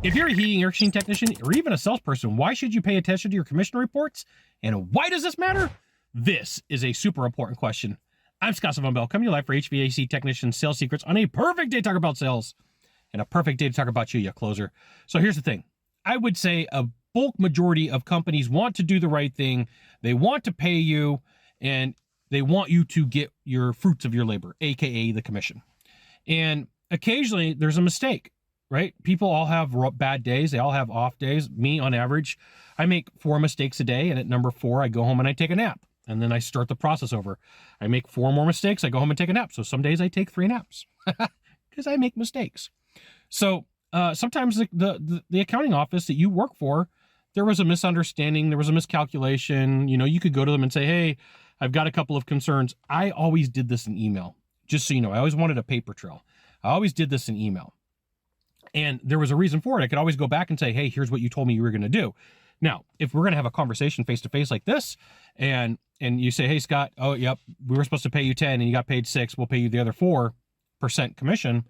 If you're a heating air conditioning technician or even a salesperson, why should you pay attention to your commission reports? And why does this matter? This is a super important question. I'm Scott Sylvan Bell, coming to you live for HVAC technician sales secrets on a perfect day to talk about sales and a perfect day to talk about you closer. So here's the thing. I would say a bulk majority of companies want to do the right thing. They want to pay you and they want you to get your fruits of your labor, AKA the commission. And occasionally there's a mistake, right? People all have bad days. They all have off days. Me, on average, I make 4 mistakes a day. And at number 4, I go home and I take a nap. And then I start the process over. I make 4 more mistakes. I go home and take a nap. So some days I take 3 naps because I make mistakes. So sometimes the accounting office that you work for, there was a misunderstanding. There was a miscalculation. You know, you could go to them and say, hey, I've got a couple of concerns. I always did this in email. Just so you know, I always wanted a paper trail. I always did this in email. And there was a reason for it. I could always go back and say, hey, here's what you told me you were going to do. Now, if we're going to have a conversation face-to-face like this, and you say, hey, Scott, oh, yep, we were supposed to pay you 10 and you got paid 6, we'll pay you the other 4% commission.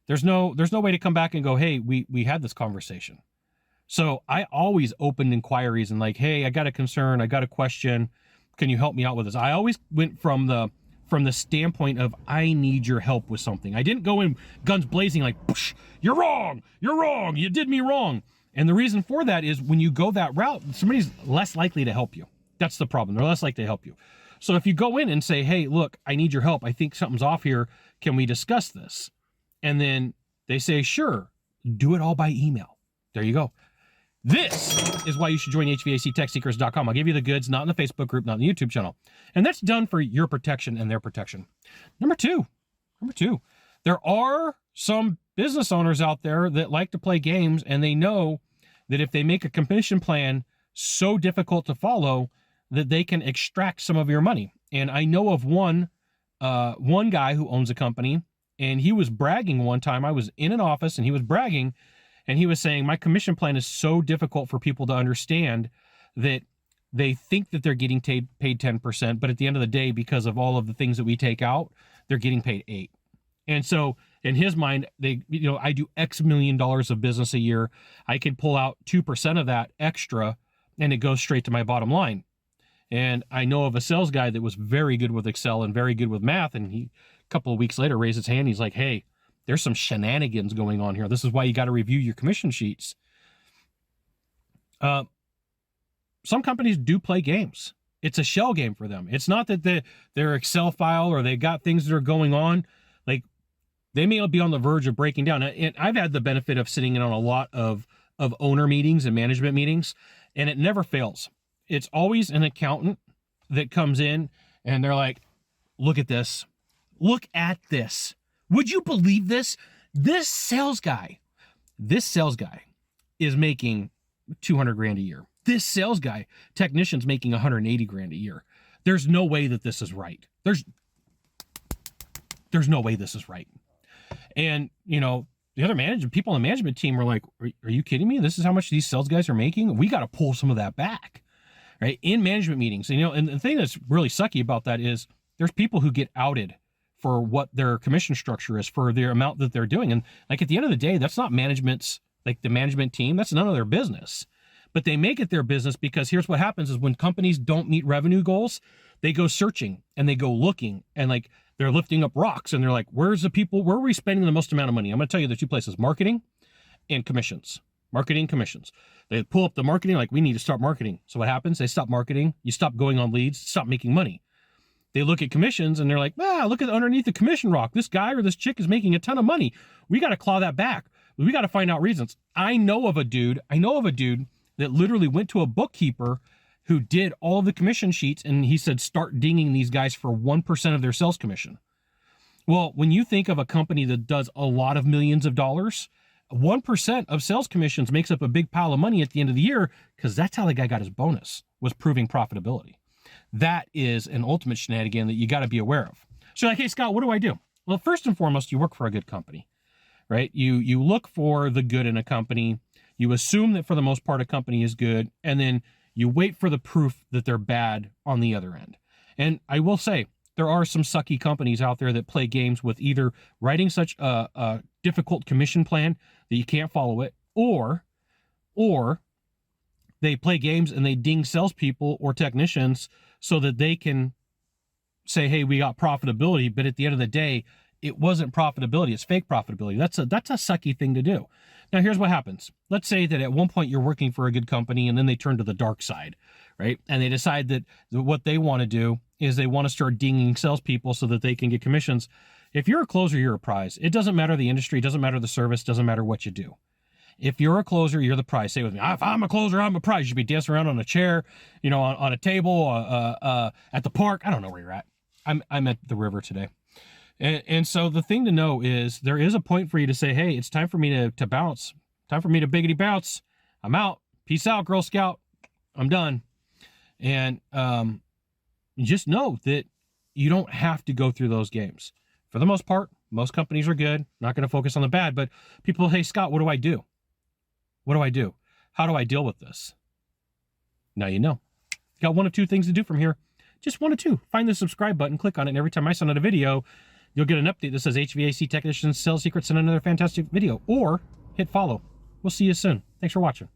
There's no way to come back and go, hey, we had this conversation. So I always opened inquiries and like, hey, I got a concern, I got a question. Can you help me out with this? I always went from the standpoint of I need your help with something. I didn't go in guns blazing like, you're wrong, you did me wrong. And the reason for that is when you go that route, somebody's less likely to help you. That's the problem. They're less likely to help you. So if you go in and say, hey, look, I need your help. I think something's off here. Can we discuss this? And then they say, sure, do it all by email. There you go. This is why you should join HVACTechSeekers.com. I'll give you the goods, not in the Facebook group, not in the YouTube channel. And that's done for your protection and their protection. Number two, there are some business owners out there that like to play games, and they know that if they make a commission plan so difficult to follow that they can extract some of your money. And I know of one guy who owns a company, and he was bragging one time. I was in an office and he was bragging, and he was saying, my commission plan is so difficult for people to understand that they think that they're getting paid 10%, but at the end of the day, because of all of the things that we take out, they're getting paid 8%. And so in his mind, I do X million dollars of business a year. I could pull out 2% of that extra and it goes straight to my bottom line. And I know of a sales guy that was very good with Excel and very good with math. And he, a couple of weeks later, raised his hand. He's like, hey, there's some shenanigans going on here. This is why you got to review your commission sheets. Some companies do play games. It's a shell game for them. It's not that their Excel file or they got things that are going on. Like, they may be on the verge of breaking down. And I've had the benefit of sitting in on a lot of owner meetings and management meetings, and it never fails. It's always an accountant that comes in and they're like, look at this. Look at this. Would you believe this? This sales guy is making 200 grand a year. This sales guy, technician's making 180 grand a year. There's no way that this is right. There's no way this is right. And, the other people on the management team were like, are you kidding me? This is how much these sales guys are making? We got to pull some of that back, right? In management meetings. And the thing that's really sucky about that is there's people who get outed for what their commission structure is, for their amount that they're doing. And like at the end of the day, that's not management's, like the management team, that's none of their business. But they make it their business because here's what happens is when companies don't meet revenue goals, they go searching and they go looking and like they're lifting up rocks and they're like, where are we spending the most amount of money? I'm going to tell you the 2 places, marketing and commissions. Marketing, commissions. They pull up the marketing, like we need to start marketing. So what happens? They stop marketing. You stop going on leads, stop making money. They look at commissions and they're like, look at underneath the commission rock. This guy or this chick is making a ton of money. We got to claw that back. We got to find out reasons. I know of a dude that literally went to a bookkeeper who did all of the commission sheets, and he said, start dinging these guys for 1% of their sales commission. Well, when you think of a company that does a lot of millions of dollars, 1% of sales commissions makes up a big pile of money at the end of the year, because that's how the guy got his bonus, was proving profitability. That is an ultimate shenanigan that you got to be aware of. So like, hey, Scott, what do I do? Well, first and foremost, you work for a good company, right? You look for the good in a company. You assume that for the most part, a company is good, and then you wait for the proof that they're bad on the other end. And I will say, there are some sucky companies out there that play games with either writing such a difficult commission plan that you can't follow it, or they play games and they ding salespeople or technicians so that they can say, hey, we got profitability, but at the end of the day, it wasn't profitability, it's fake profitability. That's a sucky thing to do. Now, here's what happens. Let's say that at one point you're working for a good company and then they turn to the dark side, right? And they decide that what they want to do is they want to start dinging salespeople so that they can get commissions. If you're a closer, you're a prize. It doesn't matter the industry, it doesn't matter the service, doesn't matter what you do. If you're a closer, you're the prize. Say it with me. If I'm a closer, I'm a prize. You should be dancing around on a chair, on a table, at the park. I don't know where you're at. I'm at the river today. And so the thing to know is there is a point for you to say, hey, it's time for me to bounce. Time for me to biggity bounce. I'm out. Peace out, Girl Scout. I'm done. And just know that you don't have to go through those games. For the most part, most companies are good. Not going to focus on the bad, but people, hey, Scott, what do I do? What do I do? How do I deal with this? Now you know. Got one of two things to do from here. Just one of two. Find the subscribe button, click on it, and every time I send out a video, you'll get an update that says HVAC Technicians Sales Secrets and another fantastic video. Or hit follow. We'll see you soon. Thanks for watching.